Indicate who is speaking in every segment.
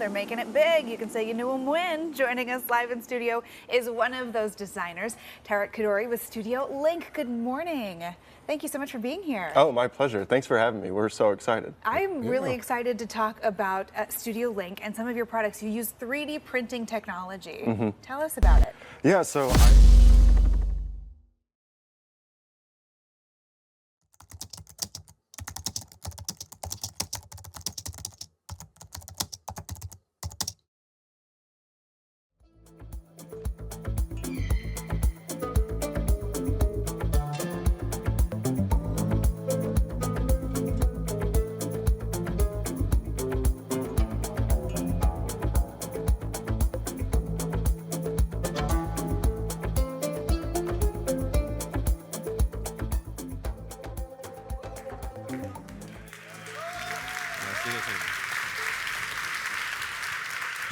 Speaker 1: they're making it big. You can say you knew them when. Joining us live in studio is one of those designers, Tarek Kaddouri with Studio LINQ. Good morning. Thank you so much for being here.
Speaker 2: Oh, my pleasure. Thanks for having me. We're so excited.
Speaker 1: I'm really excited to talk about Studio LINQ and some of your products. You use 3D printing technology. Tell us about it.
Speaker 2: Yeah, so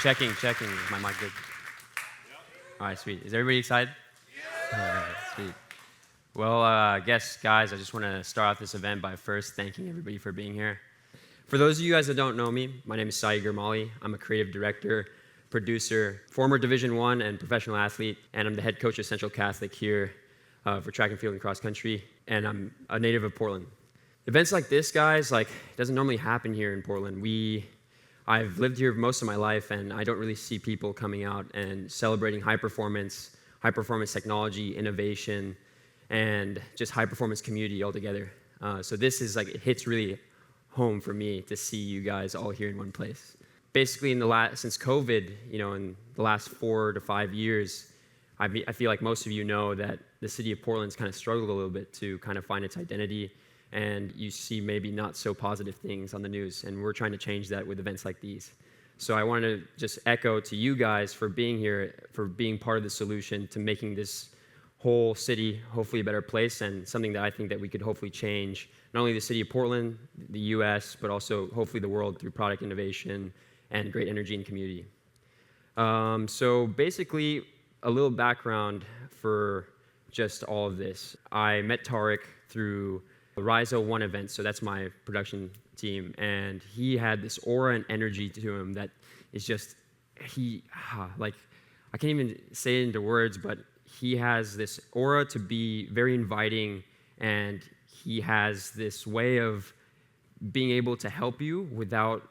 Speaker 3: Checking. Is my mic good? All right, sweet. Is everybody excited? Yeah. All right, sweet. Well, I guess, guys, I just want to start off this event by first thanking everybody for being here. For those of you guys that don't know me, my name is Sai Girmali. I'm a creative director, producer, former Division I and professional athlete, and I'm the head coach of Central Catholic here for track and field and cross country, and I'm a native of Portland. Events like this, guys, it doesn't normally happen here in Portland. I've lived here most of my life, and I don't really see people coming out and celebrating high performance technology, innovation, and just high performance community altogether. So this is it hits really home for me to see you guys all here in one place. Basically, since COVID, in the last 4 to 5 years, I feel like most of you know that the city of Portland's kind of struggled a little bit to kind of find its identity. And you see maybe not so positive things on the news, and we're trying to change that with events like these. So I want to just echo to you guys for being here, for being part of the solution to making this whole city hopefully a better place, and something that I think that we could hopefully change, not only the city of Portland, the US, but also hopefully the world through product innovation and great energy and community. So basically, a little background for just all of this. I met Tarek through the Rise 01 event, so that's my production team, and he had this aura and energy to him that is just, I can't even say it into words, but he has this aura to be very inviting, and he has this way of being able to help you without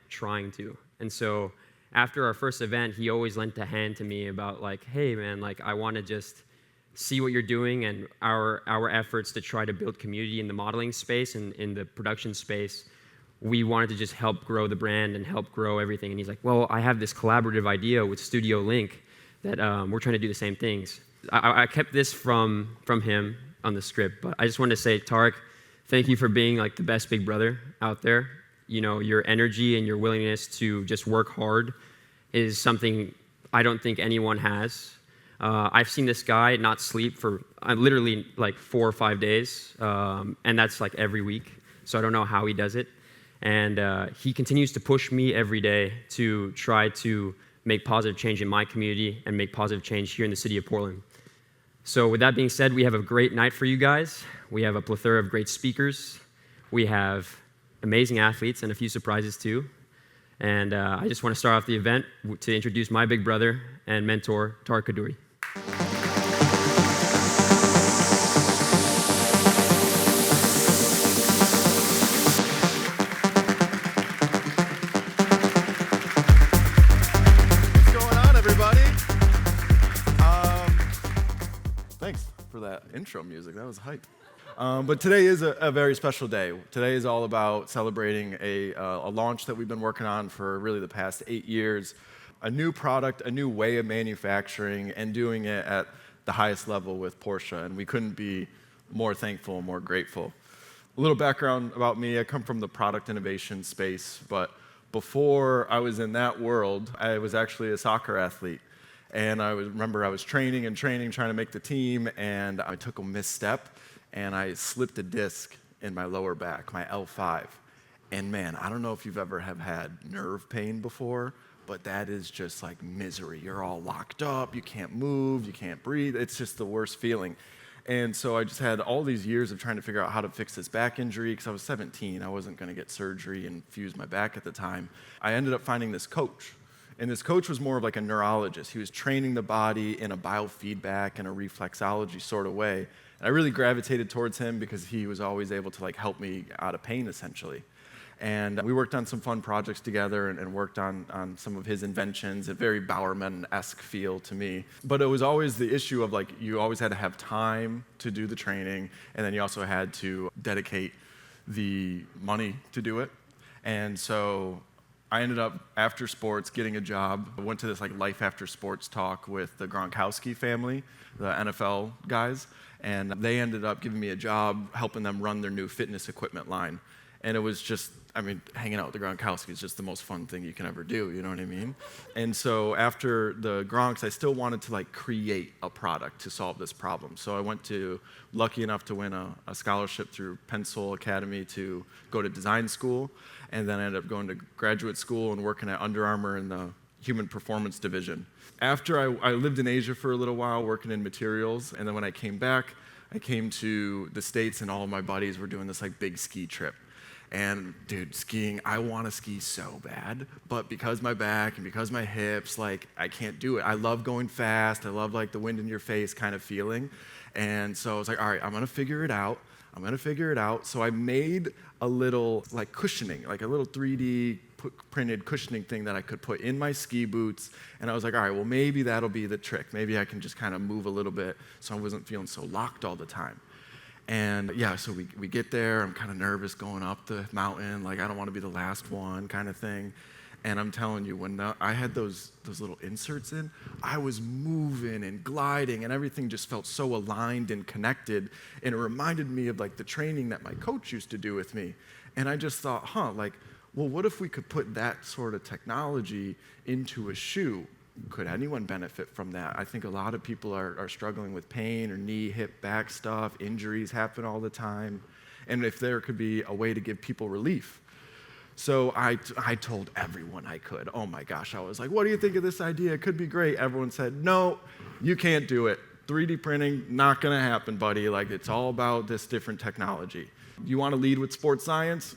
Speaker 3: trying to. And so after our first event, he always lent a hand to me about hey man, I want to just see what you're doing, and our efforts to try to build community in the modeling space and in the production space. We wanted to just help grow the brand and help grow everything. And he's like, well, I have this collaborative idea with Studio LINQ that we're trying to do the same things. I kept this from him on the script, but I just wanted to say, Tarek, thank you for being the best big brother out there. Your energy and your willingness to just work hard is something I don't think anyone has. I've seen this guy not sleep for literally 4 or 5 days, and that's every week. So I don't know how he does it. And he continues to push me every day to try to make positive change in my community and make positive change here in the city of Portland. So with that being said, we have a great night for you guys. We have a plethora of great speakers. We have amazing athletes and a few surprises too. And I just want to start off the event to introduce my big brother and mentor, Tarek Kaddouri.
Speaker 4: What's going on, everybody? Thanks for that intro music. That was hype. But today is a very special day. Today is all about celebrating a launch that we've been working on for really the past 8 years. A new product, a new way of manufacturing, and doing it at the highest level with Porsche. And we couldn't be more thankful and more grateful. A little background about me. I come from the product innovation space, but before I was in that world, I was actually a soccer athlete. And I remember I was training, trying to make the team, and I took a misstep, and I slipped a disc in my lower back, my L5. And man, I don't know if you've ever have had nerve pain before, but that is just like misery. You're all locked up, you can't move, you can't breathe. It's just the worst feeling. And so I just had all these years of trying to figure out how to fix this back injury because I was 17. I wasn't going to get surgery and fuse my back at the time. I ended up finding this coach. And this coach was more of like a neurologist. He was training the body in a biofeedback and a reflexology sort of way. And I really gravitated towards him because he was always able to like help me out of pain, essentially. And we worked on some fun projects together and worked on some of his inventions, a very Bowerman-esque feel to me. But it was always the issue of like, you always had to have time to do the training, and then you also had to dedicate the money to do it. And so I ended up, after sports, getting a job. I went to this like life after sports talk with the Gronkowski family, the NFL guys, and they ended up giving me a job helping them run their new fitness equipment line. And it was just, I mean, hanging out with the Gronkowski is just the most fun thing you can ever do, you know what I mean? And so after the Gronks, I still wanted to like create a product to solve this problem. So I went to, lucky enough to win a scholarship through Pencil Academy to go to design school. And then I ended up going to graduate school and working at Under Armour in the human performance division. After I lived in Asia for a little while, working in materials. And then when I came back, I came to the States and all of my buddies were doing this like big ski trip. And dude, skiing, I want to ski so bad, but because my back and because my hips, like I can't do it. I love going fast. I love like the wind in your face kind of feeling. And so I was like, all right, I'm going to figure it out. I'm going to figure it out. So I made a little like cushioning, like a little 3D printed cushioning thing that I could put in my ski boots. And I was like, all right, well, maybe that'll be the trick. Maybe I can just kind of move a little bit so I wasn't feeling so locked all the time. And yeah, so we get there, I'm kind of nervous going up the mountain, like I don't want to be the last one kind of thing. And I'm telling you, when I had those little inserts in, I was moving and gliding and everything just felt so aligned and connected. And it reminded me of like the training that my coach used to do with me. And I just thought, like, well, what if we could put that sort of technology into a shoe? Could anyone benefit from that? I think a lot of people are struggling with pain or knee, hip, back stuff. Injuries happen all the time. And if there could be a way to give people relief. So I told everyone I could. Oh my gosh, I was like, what do you think of this idea? It could be great. Everyone said, no, you can't do it. 3D printing, not gonna happen, buddy. Like, it's all about this different technology. You wanna lead with sports science?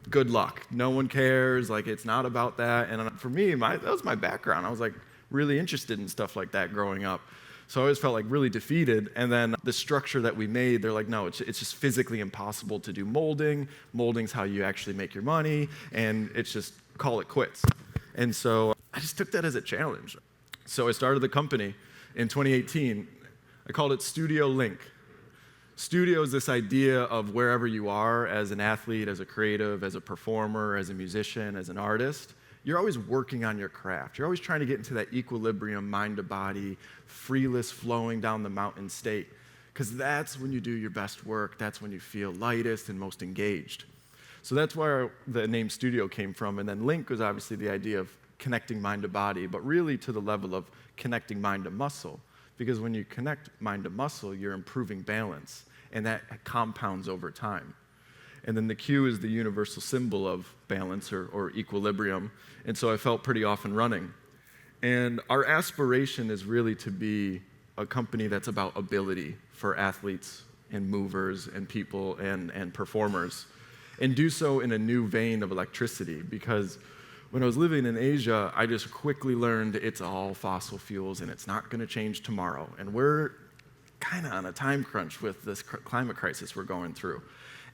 Speaker 4: Good luck. No one cares. Like, it's not about that. And for me, that was my background. I was like, really interested in stuff like that growing up. So I always felt like really defeated. And then the structure that we made, they're like, no, it's just physically impossible to do molding. Molding's how you actually make your money. And it's just call it quits. And so I just took that as a challenge. So I started the company in 2018. I called it Studio LINQ. Studio is this idea of wherever you are as an athlete, as a creative, as a performer, as a musician, as an artist, you're always working on your craft. You're always trying to get into that equilibrium, mind to body, freeless flowing down the mountain state. Because that's when you do your best work. That's when you feel lightest and most engaged. So that's where the name Studio came from. And then LINQ was obviously the idea of connecting mind to body, but really to the level of connecting mind to muscle. Because when you connect mind to muscle, you're improving balance. And that compounds over time. And then the Q is the universal symbol of balance or equilibrium. And so I felt pretty often running. And our aspiration is really to be a company that's about ability for athletes and movers and people and performers. And do so in a new vein of electricity. Because when I was living in Asia, I just quickly learned it's all fossil fuels and it's not going to change tomorrow. And we're kind of on a time crunch with this climate crisis we're going through.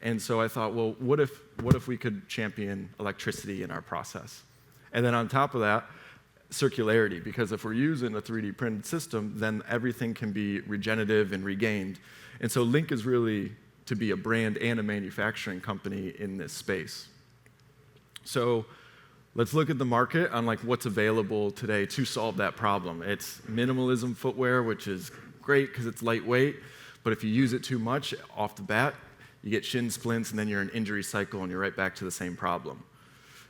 Speaker 4: And so I thought, well, what if we could champion electricity in our process? And then on top of that, circularity, because if we're using a 3D printed system, then everything can be regenerative and regained. And so LINQ is really to be a brand and a manufacturing company in this space. So let's look at the market on like what's available today to solve that problem. It's minimalism footwear, which is great because it's lightweight, but if you use it too much off the bat, you get shin splints, and then you're in an injury cycle, and you're right back to the same problem.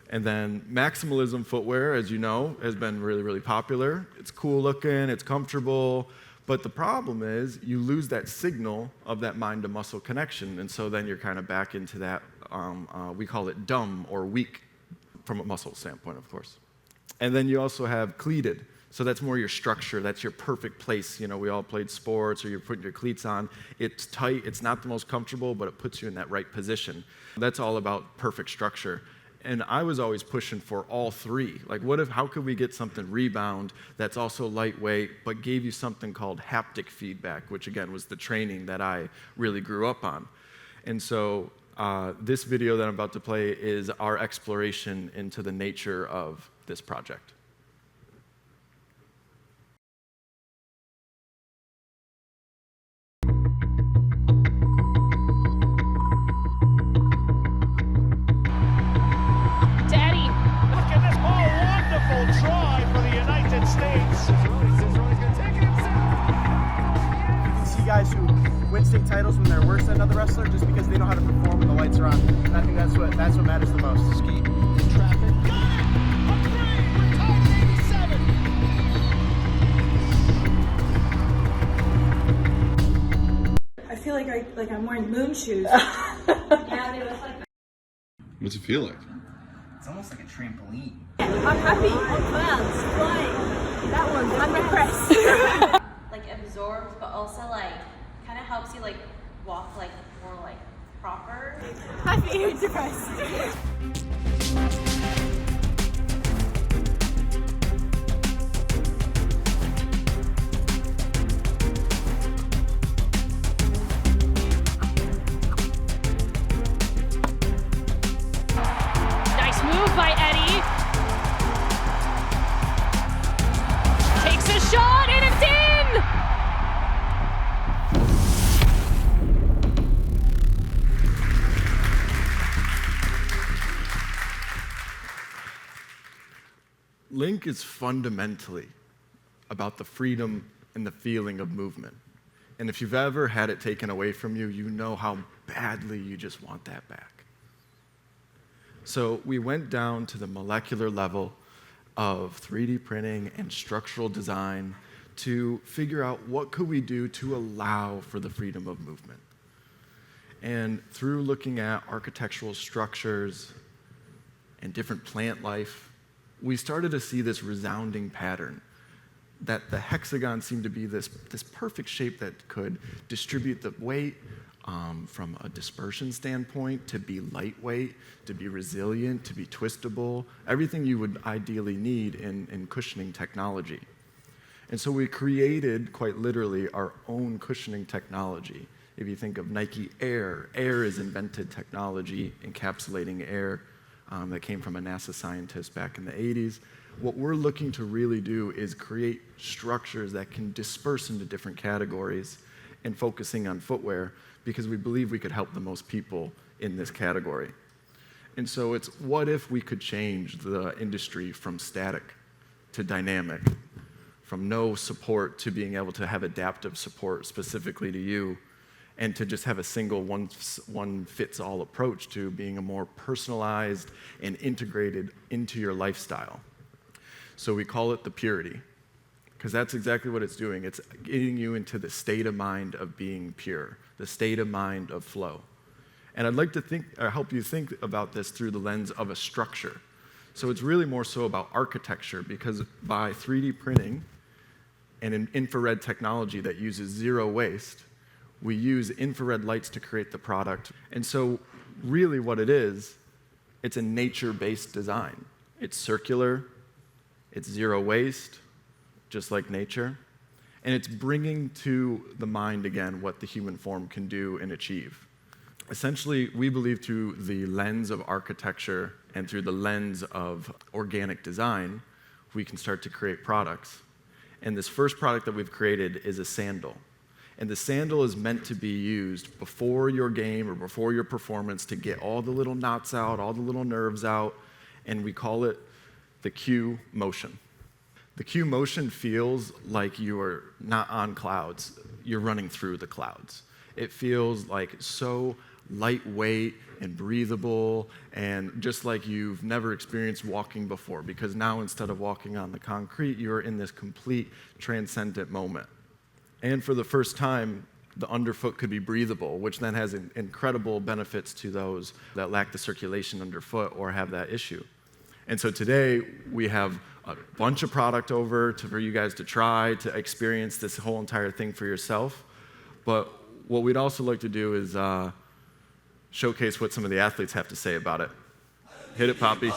Speaker 4: And then maximalism footwear, as you know, has been really, really popular. It's cool looking, it's comfortable, but the problem is you lose that signal of that mind-to-muscle connection, and so then you're kind of back into that, we call it dumb or weak from a muscle standpoint, of course. And then you also have cleated. So that's more your structure. That's your perfect place. You know, we all played sports, or you're putting your cleats on. It's tight. It's not the most comfortable, but it puts you in that right position. That's all about perfect structure. And I was always pushing for all three. Like, how could we get something rebound that's also lightweight, but gave you something called haptic feedback, which again was the training that I really grew up on. And so this video that I'm about to play is our exploration into the nature of this project.
Speaker 5: Try for the United States. Ciceroni's going to take it himself.
Speaker 6: You can see guys who win state titles when they're worse than another wrestler just because they know how to perform when the lights are on. And I think that's what matters the most.
Speaker 5: Ski in traffic. Got it! A three! Retired in 87.
Speaker 7: I feel like I'm wearing moon shoes. Yeah, they look like that.
Speaker 2: What's it feel like?
Speaker 6: It's almost like a trampoline.
Speaker 7: I'm happy. Clowns flying. That one. I'm impressed.
Speaker 8: Like absorbs, but also like kind of helps you like walk like more like proper.
Speaker 7: Happy or depressed.
Speaker 9: Nice move by Eddie. Takes a shot and it's in!
Speaker 4: LINQ is fundamentally about the freedom and the feeling of movement. And if you've ever had it taken away from you, you know how badly you just want that back. So we went down to the molecular level of 3D printing and structural design to figure out what could we do to allow for the freedom of movement. And through looking at architectural structures and different plant life, we started to see this resounding pattern that the hexagon seemed to be this perfect shape that could distribute the weight from a dispersion standpoint, to be lightweight, to be resilient, to be twistable, everything you would ideally need in cushioning technology. And so we created, quite literally, our own cushioning technology. If you think of Nike Air, Air is invented technology encapsulating air that came from a NASA scientist back in the 80s. What we're looking to really do is create structures that can disperse into different categories and focusing on footwear because we believe we could help the most people in this category. And so it's what if we could change the industry from static to dynamic, from no support to being able to have adaptive support specifically to you, and to just have a single one-fits-all approach to being a more personalized and integrated into your lifestyle. So we call it the purity, because that's exactly what it's doing. It's getting you into the state of mind of being pure, the state of mind of flow. And I'd like to help you think about this through the lens of a structure. So it's really more so about architecture, because by 3D printing and an infrared technology that uses zero waste, we use infrared lights to create the product. And so really what it is, it's a nature-based design. It's circular, it's zero waste, just like nature, and it's bringing to the mind again what the human form can do and achieve. Essentially, we believe through the lens of architecture and through the lens of organic design, we can start to create products. And this first product that we've created is a sandal. And the sandal is meant to be used before your game or before your performance to get all the little knots out, all the little nerves out, and we call it the Q motion. The Q motion feels like you are not on clouds, you're running through the clouds. It feels like so lightweight and breathable, and just like you've never experienced walking before, because now instead of walking on the concrete, you're in this complete transcendent moment. And for the first time, the underfoot could be breathable, which then has incredible benefits to those that lack the circulation underfoot or have that issue. And so today we have a bunch of product over for you guys to try, to experience this whole entire thing for yourself. But what we'd also like to do is showcase what some of the athletes have to say about it. Hit it, Poppy.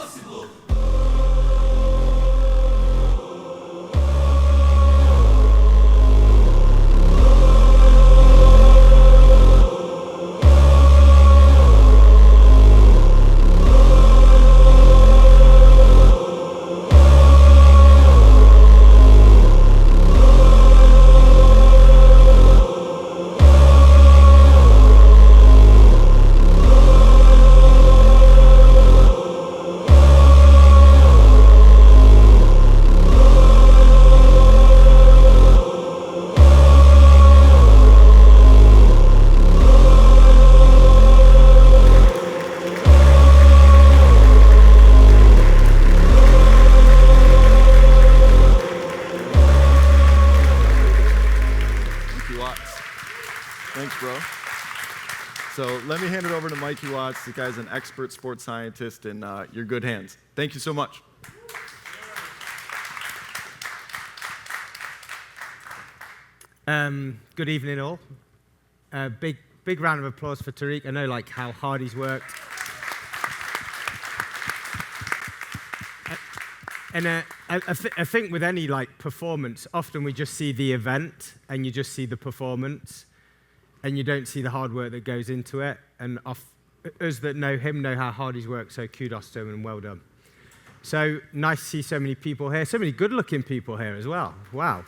Speaker 4: Thanks, bro. So let me hand it over to Mikey Watts. The guy's an expert sports scientist in your good hands. Thank you so much.
Speaker 10: Good evening, all. Big round of applause for Tariq. I know like how hard he's worked. And I think with any like performance, often we just see the event and you just see the performance, and you don't see the hard work that goes into it. And us that know him know how hard he's worked. So kudos to him and well done. So nice to see so many people here, so many good-looking people here as well. Wow.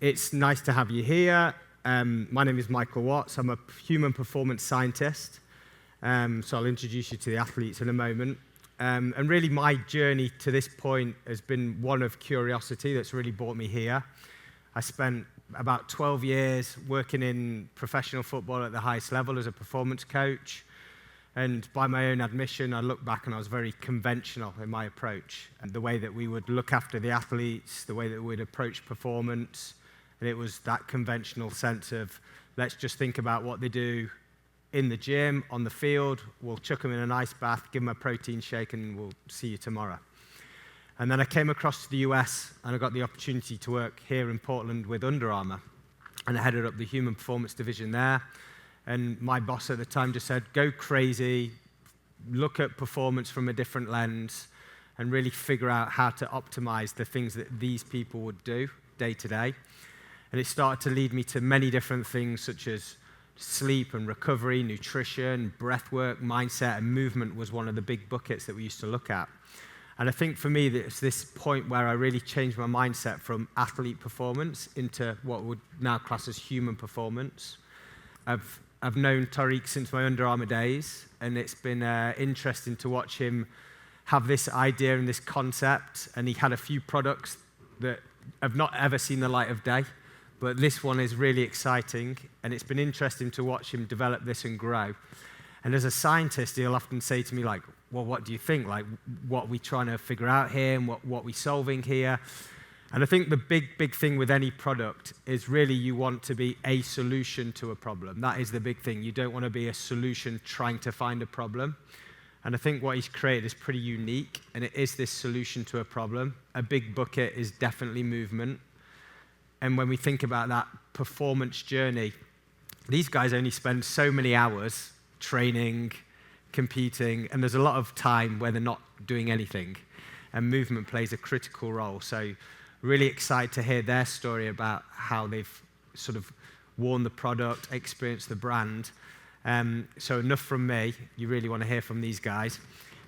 Speaker 10: It's nice to have you here. My name is Michael Watts. I'm a human performance scientist. So I'll introduce you to the athletes in a moment. And really my journey to this point has been one of curiosity that's really brought me here. I spent about 12 years working in professional football at the highest level as a performance coach. And by my own admission, I look back and I was very conventional in my approach. And the way that we would look after the athletes, the way that we'd approach performance. And it was that conventional sense of, let's just think about what they do in the gym, on the field. We'll chuck them in an ice bath, give them a protein shake, and we'll see you tomorrow. And then I came across to the US, and I got the opportunity to work here in Portland with Under Armour. And I headed up the human performance division there. And my boss at the time just said, go crazy, look at performance from a different lens, and really figure out how to optimize the things that these people would do day to day. And it started to lead me to many different things, such as sleep and recovery, nutrition, breath work, mindset, and movement was one of the big buckets that we used to look at. And I think for me, it's this point where I really changed my mindset from athlete performance into what would now class as human performance. I've known Tariq since my Under Armour days, and it's been interesting to watch him have this idea and this concept. And he had a few products that have not ever seen the light of day, but this one is really exciting, and it's been interesting to watch him develop this and grow. And as a scientist, he'll often say to me, like, well, what do you think? Like, what are we trying to figure out here, and what are we solving here? And I think the big thing with any product is really you want to be a solution to a problem. That is the big thing. You don't want to be a solution trying to find a problem. And I think what he's created is pretty unique, and it is this solution to a problem. A big bucket is definitely movement. And when we think about that performance journey, these guys only spend so many hours training, competing, and there's a lot of time where they're not doing anything. And movement plays a critical role. So really excited to hear their story about how they've sort of worn the product, experienced the brand. So enough from me. You really want to hear from these guys.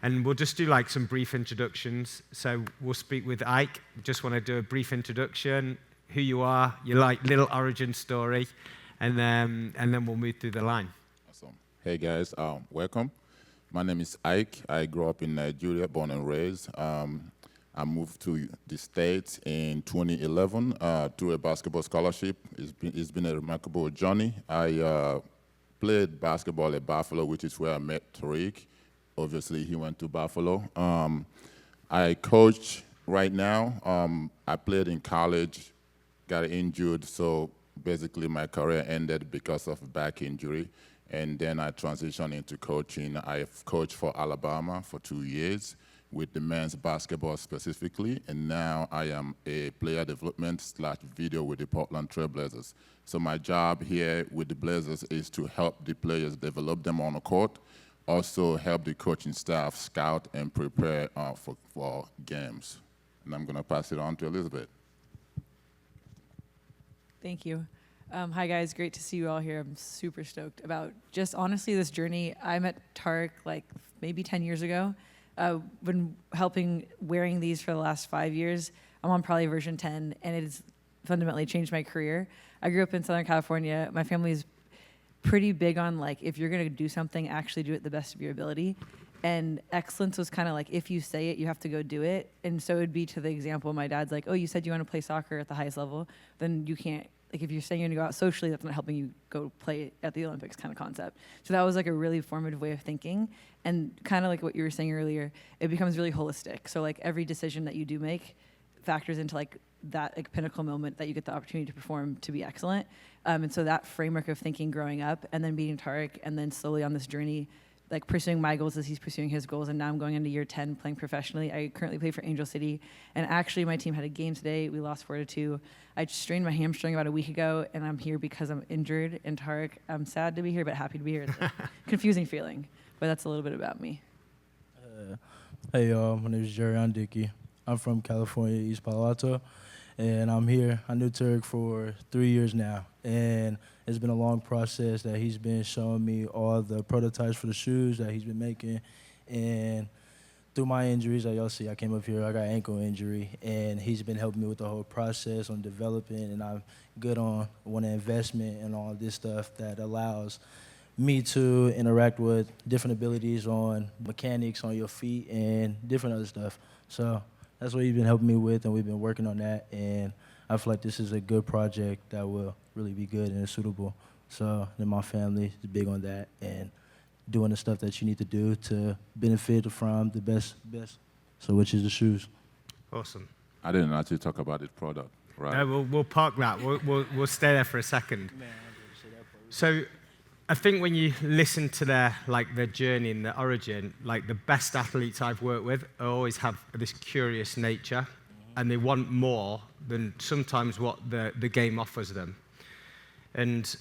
Speaker 10: And we'll just do like some brief introductions. So we'll speak with Ike. Just want to do a brief introduction, who you are, your like little origin story, and then we'll move through the line.
Speaker 11: Awesome. Hey guys, welcome. My name is Ike. I grew up in Nigeria, born and raised. I moved to the States in 2011 through a basketball scholarship. It's been a remarkable journey. I played basketball at Buffalo, which is where I met Tariq. Obviously, he went to Buffalo. I coach right now. I played in college, got injured, so basically my career ended because of back injury. And then I transitioned into coaching. I've coached for Alabama for 2 years with the men's basketball specifically, and now I am a player development / video with the Portland Trail Blazers. So my job here with the Blazers is to help the players develop them on the court, also help the coaching staff scout and prepare for games. And I'm gonna pass it on to Elizabeth.
Speaker 12: Thank you. Hi guys, great to see you all here. I'm super stoked about just honestly this journey. I met Tarek like maybe 10 years ago. Been helping wearing these for the last 5 years. I'm on probably version 10, and it has fundamentally changed my career. I grew up in Southern California. My family's pretty big on like, if you're gonna do something, actually do it the best of your ability. And excellence was kind of like, if you say it, you have to go do it. And so it'd be to the example, my dad's like, oh, you said you want to play soccer at the highest level, then you can't, like if you're saying you're gonna go out socially, that's not helping you go play at the Olympics kind of concept. So that was like a really formative way of thinking. And kind of like what you were saying earlier, it becomes really holistic. So like every decision that you do make factors into like that like pinnacle moment that you get the opportunity to perform to be excellent. And so that framework of thinking growing up and then meeting Tarek and then slowly on this journey, like pursuing my goals as he's pursuing his goals, and now I'm going into year 10 playing professionally. I currently play for Angel City, and actually my team had a game today. We lost 4-2. I strained my hamstring about a week ago, and I'm here because I'm injured. And Tarek, I'm sad to be here, but happy to be here. It's a confusing feeling, but that's a little bit about me.
Speaker 13: Hey y'all, my name is Jerry Dickey. I'm from California, East Palo Alto, and I'm here. I knew Tarek for 3 years now, and it's been a long process that he's been showing me all the prototypes for the shoes that he's been making. And through my injuries, like y'all see, I came up here, I got ankle injury, and he's been helping me with the whole process on developing, and I'm good on one investment and all this stuff that allows me to interact with different abilities on mechanics on your feet and different other stuff. So that's what he's been helping me with, and we've been working on that, and I feel like this is a good project that will really be good and suitable. So then my family is big on that and doing the stuff that you need to do to benefit from the best, so which is the shoes.
Speaker 10: Awesome.
Speaker 11: I didn't actually talk about this product, right?
Speaker 10: No, we'll park that. We'll stay there for a second. So I think when you listen to their journey and their origin, like the best athletes I've worked with always have this curious nature, and they want more than sometimes what the game offers them. And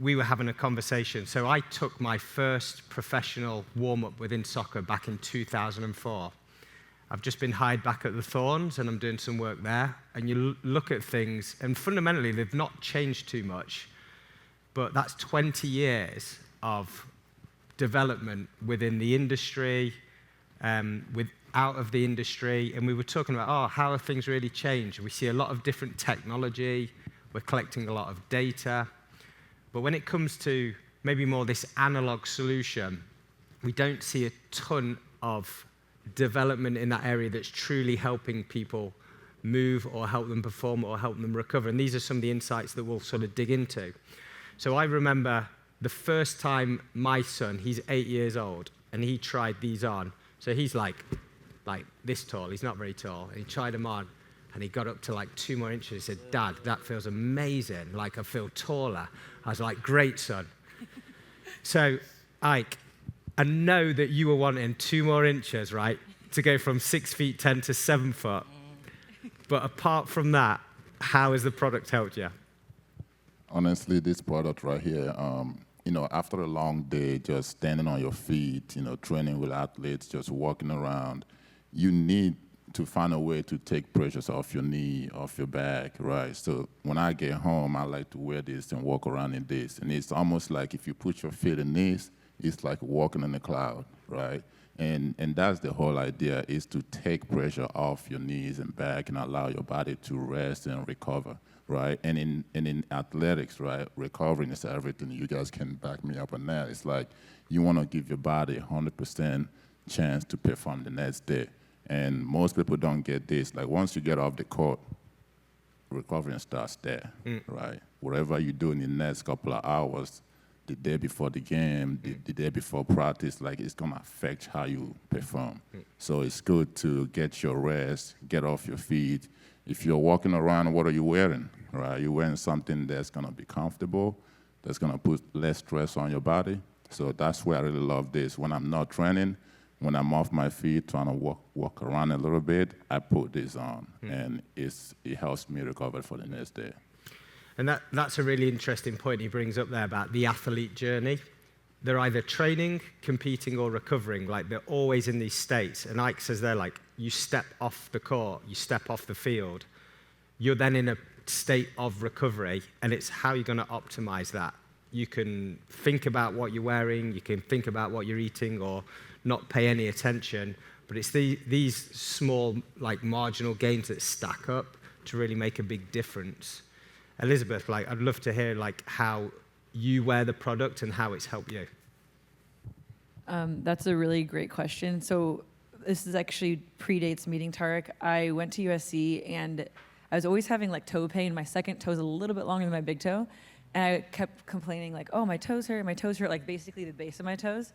Speaker 10: we were having a conversation. So I took my first professional warm-up within soccer back in 2004. I've just been hired back at the Thorns, and I'm doing some work there. And you look at things, and fundamentally, they've not changed too much. But that's 20 years of development within the industry, out of the industry, and we were talking about, how have things really changed? We see a lot of different technology, we're collecting a lot of data, but when it comes to maybe more this analog solution, we don't see a ton of development in that area that's truly helping people move or help them perform or help them recover, and these are some of the insights that we'll sort of dig into. So I remember the first time my son, he's 8 years old, and he tried these on. So he's like this tall, he's not very tall, and he tried them on, and he got up to like 2 more inches. He said, Dad, that feels amazing, like I feel taller. I was like, great, son. So, Ike, I know that you were wanting 2 more inches, right, to go from 6 feet 10 to 7 foot. But apart from that, how has the product helped you?
Speaker 11: Honestly, this product right here, after a long day, just standing on your feet, training with athletes, just walking around, you need to find a way to take pressures off your knee, off your back, right? So when I get home, I like to wear this and walk around in this. And it's almost like if you put your feet in this, it's like walking in a cloud, right? And that's the whole idea, is to take pressure off your knees and back and allow your body to rest and recover, right? And in athletics, right, recovering is everything. You guys can back me up on that. It's like you want to give your body 100% chance to perform the next day. And most people don't get this. Like once you get off the court, recovering starts there, right? Whatever you do in the next couple of hours, the day before the game, the day before practice, like it's gonna affect how you perform. So it's good to get your rest, get off your feet. If you're walking around, what are you wearing, right? You're wearing something that's gonna be comfortable, that's gonna put less stress on your body, So that's where I really love this. When I'm not training, when I'm off my feet trying to walk around a little bit, I put this on, and it helps me recover for the next day.
Speaker 10: And that's a really interesting point he brings up there about the athlete journey. They're either training, competing, or recovering. Like, they're always in these states. And Ike says there, like, you step off the court, you step off the field, you're then in a state of recovery, and it's how you're going to optimize that. You can think about what you're wearing, you can think about what you're eating, or not pay any attention, but it's these small, like, marginal gains that stack up to really make a big difference. Elizabeth, like, I'd love to hear, like, how you wear the product and how it's helped you.
Speaker 12: That's a really great question. So this is actually predates meeting Tarek. I went to USC, and I was always having, like, toe pain. My second toe is a little bit longer than my big toe. And I kept complaining, like, oh, my toes hurt, like, basically the base of my toes.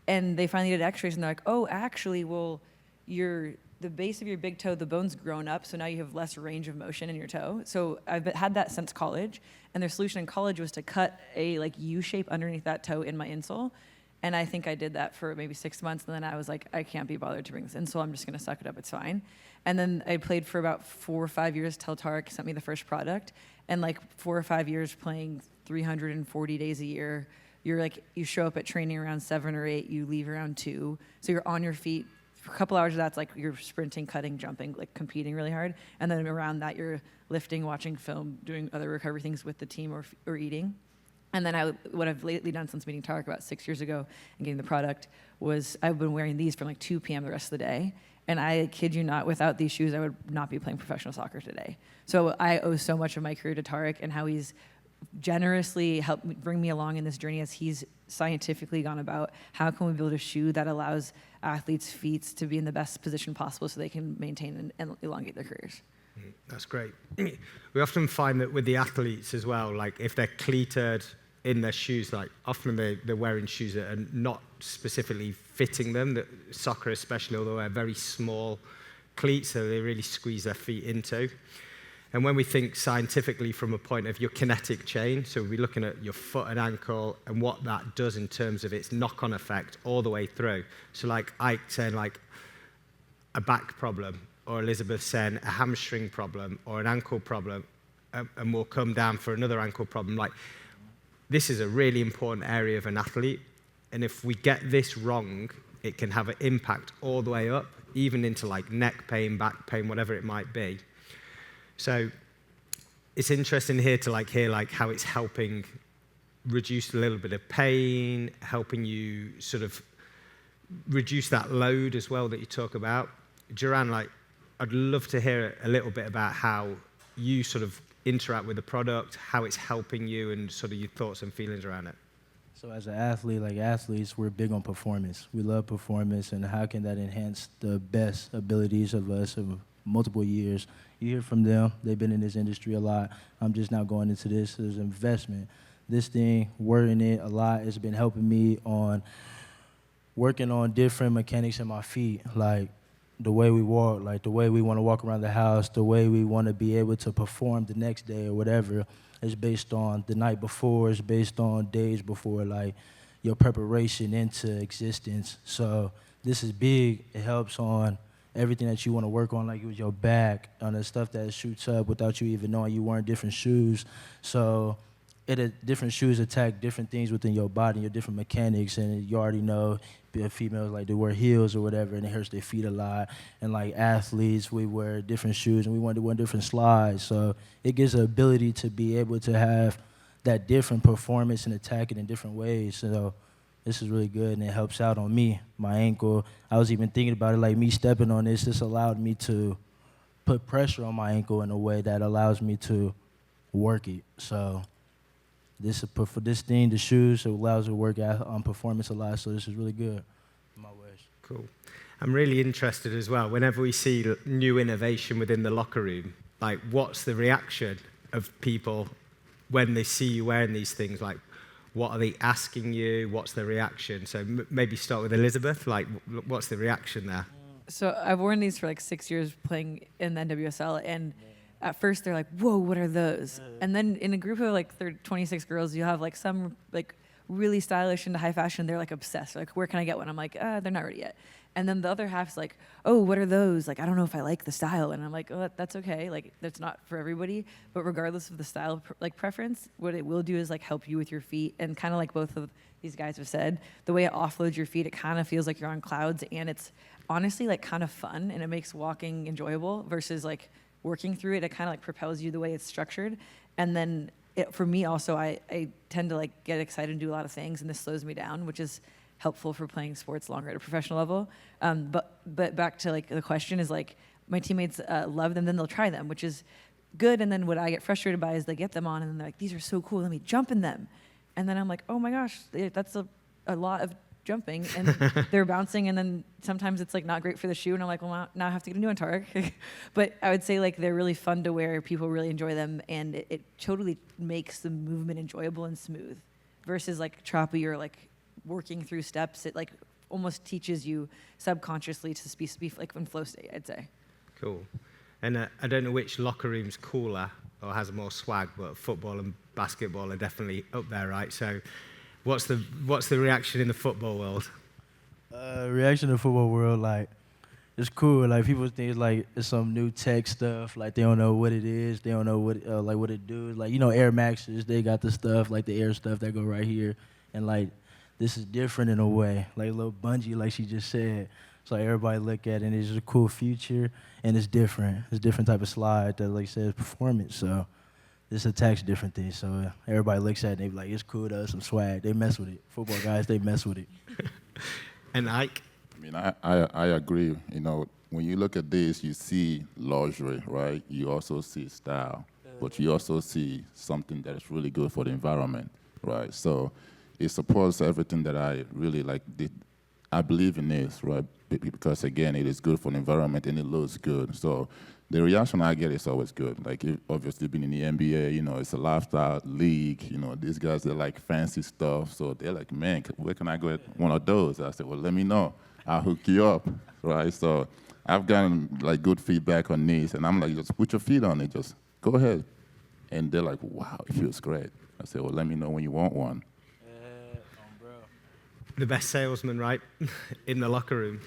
Speaker 12: And they finally did x-rays, and they're like, oh, actually, well, the base of your big toe, the bone's grown up, so now you have less range of motion in your toe. So I've had that since college, and their solution in college was to cut a, like, U shape underneath that toe in my insole. And I think I did that for maybe 6 months, and then I was like, I can't be bothered to bring this insole, I'm just gonna suck it up, it's fine. And then I played for about 4 or 5 years till Tarek sent me the first product. And, like, 4 or 5 years playing 340 days a year, you show up at training around 7 or 8, you leave around 2. So you're on your feet. For a couple hours of that's like you're sprinting, cutting, jumping, like competing really hard. And then around that, you're lifting, watching film, doing other recovery things with the team or eating. And then what I've lately done since meeting Tarek about 6 years ago and getting the product was I've been wearing these from like 2 p.m. the rest of the day. And I kid you not, without these shoes, I would not be playing professional soccer today. So I owe so much of my career to Tarek and how he's generously helped bring me along in this journey as he's scientifically gone about how can we build a shoe that allows athletes' feet to be in the best position possible so they can maintain and elongate their careers.
Speaker 10: That's great. We often find that with the athletes as well, like if they're cleated in their shoes, like often they're wearing shoes that are not specifically fitting them, that soccer especially, although they're very small cleats, so they really squeeze their feet into. And when we think scientifically from a point of your kinetic chain, so we're looking at your foot and ankle and what that does in terms of its knock-on effect all the way through. So like Ike saying like a back problem, or Elizabeth saying a hamstring problem, or an ankle problem, and we'll come down for another ankle problem. Like, this is a really important area of an athlete, and if we get this wrong, it can have an impact all the way up, even into like neck pain, back pain, whatever it might be. So it's interesting here to like hear like how it's helping reduce a little bit of pain, helping you sort of reduce that load as well that you talk about. Duran, like, I'd love to hear a little bit about how you sort of interact with the product, how it's helping you, and sort of your thoughts and feelings around it.
Speaker 13: So as an athlete, like athletes, we're big on performance. We love performance, and how can that enhance the best abilities of us of multiple years? You hear from them. They've been in this industry a lot. I'm just now going into this as an investment. This thing, wearing it a lot, has been helping me on working on different mechanics in my feet, like the way we walk, like the way we want to walk around the house, the way we want to be able to perform the next day or whatever is based on the night before, is based on days before, like your preparation into existence. So this is big. It helps on everything that you want to work on, like with your back, on the stuff that shoots up without you even knowing you wearing different shoes. So different shoes attack different things within your body, your different mechanics, and you already know females like they wear heels or whatever, and it hurts their feet a lot. And like athletes, we wear different shoes, and we want to wear different slides. So it gives the ability to be able to have that different performance and attack it in different ways. So this is really good, and it helps out on me, my ankle. I was even thinking about it, like me stepping on this allowed me to put pressure on my ankle in a way that allows me to work it. So for this thing, the shoes, it allows it to work out on performance a lot, so this is really good in my ways.
Speaker 10: Cool. I'm really interested as well, whenever we see new innovation within the locker room, like what's the reaction of people when they see you wearing these things? Like, what are they asking you? What's the reaction? So maybe start with Elizabeth. Like, what's the reaction there?
Speaker 12: So I've worn these for like 6 years playing in the NWSL, and at first they're like, whoa, what are those? And then in a group of like 26 girls, you have like some like really stylish into high fashion, they're like obsessed. They're like, where can I get one? I'm like, they're not ready yet. And then the other half's like, oh, what are those? Like, I don't know if I like the style. And I'm like, oh, that's okay. Like, that's not for everybody. But regardless of the style, preference, what it will do is like help you with your feet. And kind of like both of these guys have said, the way it offloads your feet, it kind of feels like you're on clouds. And it's honestly like kind of fun. And it makes walking enjoyable versus like working through it. It kind of like propels you the way it's structured. And then for me also, I tend to like get excited and do a lot of things. And this slows me down, which is helpful for playing sports longer at a professional level. But back to like the question is like my teammates love them, then they'll try them, which is good. And then what I get frustrated by is they get them on and then they're like, these are so cool, let me jump in them. And then I'm like, oh my gosh, that's a lot of jumping and they're bouncing. And then sometimes it's like not great for the shoe. And I'm like, well, now I have to get a new one, Tarek. But I would say like they're really fun to wear. People really enjoy them. And it totally makes the movement enjoyable and smooth versus like choppy or like working through steps. It like almost teaches you subconsciously to be like in flow state, I'd say.
Speaker 10: Cool. And I don't know which locker room's cooler or has more swag, but football and basketball are definitely up there, right? So what's the reaction in the football world?
Speaker 13: Reaction in the football world, like, it's cool. Like, people think like it's some new tech stuff. Like, they don't know what it is. They don't know what like what it do. Like, you know, Air Maxes, they got the stuff, like the Air stuff that go right here. And like, this is different in a way, like a little bungee, like she just said. So everybody look at it, and it's just a cool future, and it's different. It's a different type of slide that, like I said, is performance. So this attacks different things. So everybody looks at it, and they be like, it's cool to us, some swag. They mess with it. Football guys, they mess with it.
Speaker 10: And Ike?
Speaker 11: I mean, I agree. You know, when you look at this, you see luxury, right? You also see style, but you also see something that is really good for the environment, right? So it supports everything that I really like. I believe in this, right? Because again, it is good for the environment and it looks good. So the reaction I get is always good. Like, obviously being in the NBA, you know, it's a lifestyle league. You know, these guys, they like fancy stuff. So they're like, man, where can I go get one of those? I said, well, let me know. I'll hook you up, right? So I've gotten like good feedback on these, and I'm like, just put your feet on it, just go ahead. And they're like, wow, it feels great. I said, well, let me know when you want one.
Speaker 10: The best salesman, right, in the locker room.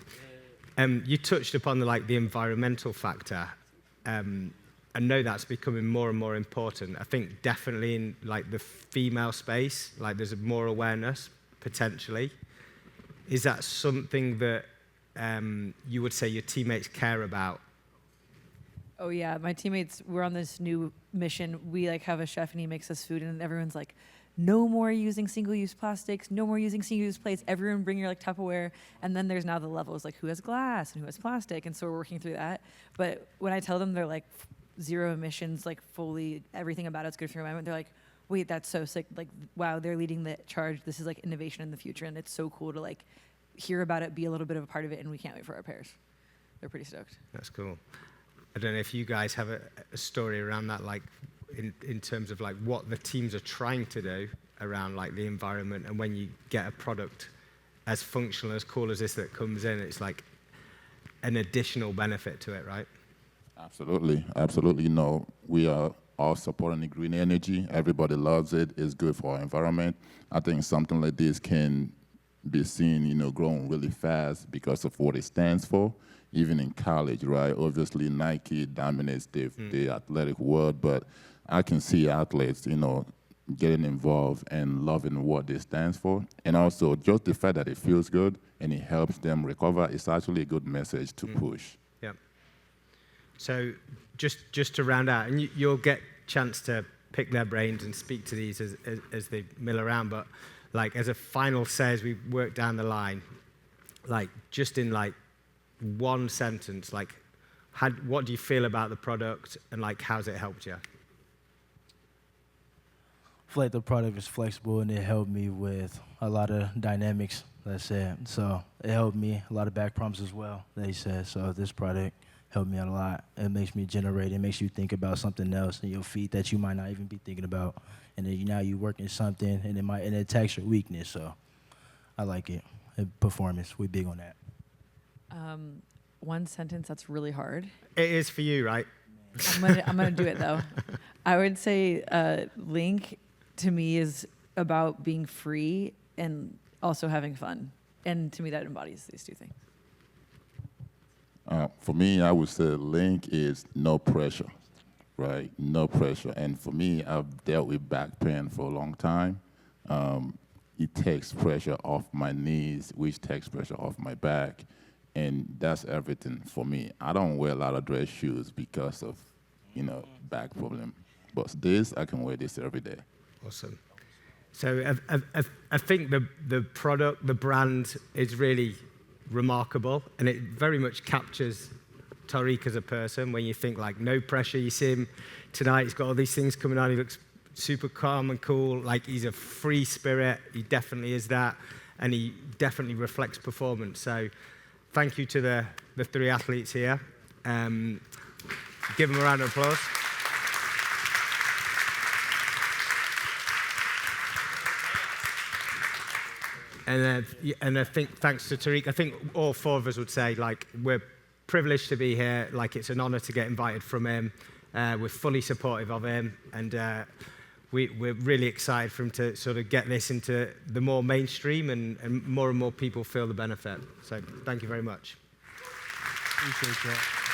Speaker 10: You touched upon the environmental factor. I know that's becoming more and more important. I think definitely in like the female space, like there's more awareness potentially. Is that something that you would say your teammates care about?
Speaker 12: Oh yeah, my teammates, we're on this new mission. We like have a chef and he makes us food and everyone's like, no more using single-use plastics, no more using single-use plates, everyone bring your like Tupperware. And then there's now the levels, like who has glass and who has plastic, and so we're working through that. But when I tell them they're like zero emissions, like fully everything about it's good for the environment, they're like, wait, that's so sick. Like, wow, they're leading the charge. This is like innovation in the future, and it's so cool to like hear about it, be a little bit of a part of it, and we can't wait for our pairs. They're pretty stoked.
Speaker 10: That's cool. I don't know if you guys have a story around that, like in terms of like what the teams are trying to do around like the environment, and when you get a product as functional, as cool as this that comes in, it's like an additional benefit to it, right?
Speaker 11: Absolutely, absolutely. You know, we are all supporting the green energy. Everybody loves it. It's good for our environment. I think something like this can be seen, you know, growing really fast because of what it stands for. Even in college, right? Obviously, Nike dominates the athletic world, but I can see athletes, you know, getting involved and loving what this stands for. And also, just the fact that it feels good and it helps them recover is actually a good message to push.
Speaker 10: Yeah. So just to round out, and you'll get a chance to pick their brains and speak to these as they mill around, but like as a final say, as we work down the line, like just in like one sentence, like what do you feel about the product and like how's it helped you?
Speaker 13: I feel like the product is flexible and it helped me with a lot of dynamics, let's say. So it helped me, a lot of back problems as well, they said. So this product helped me out a lot. It makes me generate, it makes you think about something else in your feet that you might not even be thinking about. And then now you're working something and it attacks your weakness. So I like it. Performance, we're big on that.
Speaker 12: One sentence that's really hard.
Speaker 10: It is for you, right?
Speaker 12: I'm gonna do it though. I would say LINQ to me is about being free and also having fun. And to me, that embodies these two things.
Speaker 11: For me, I would say LINQ is no pressure, right? No pressure. And for me, I've dealt with back pain for a long time. It takes pressure off my knees, which takes pressure off my back. And that's everything for me. I don't wear a lot of dress shoes because of, back problem. But this, I can wear this every day.
Speaker 10: Awesome. So I think the product, the brand is really remarkable, and it very much captures Tariq as a person. When you think like no pressure, you see him tonight, he's got all these things coming on, he looks super calm and cool, like he's a free spirit, he definitely is that, and he definitely reflects performance. So thank you to the three athletes here. Give them a round of applause. And I think thanks to Tariq, I think all four of us would say, like, we're privileged to be here. Like, it's an honor to get invited from him. We're fully supportive of him. And we're really excited for him to sort of get this into the more mainstream and more people feel the benefit. So thank you very much.
Speaker 13: Appreciate that.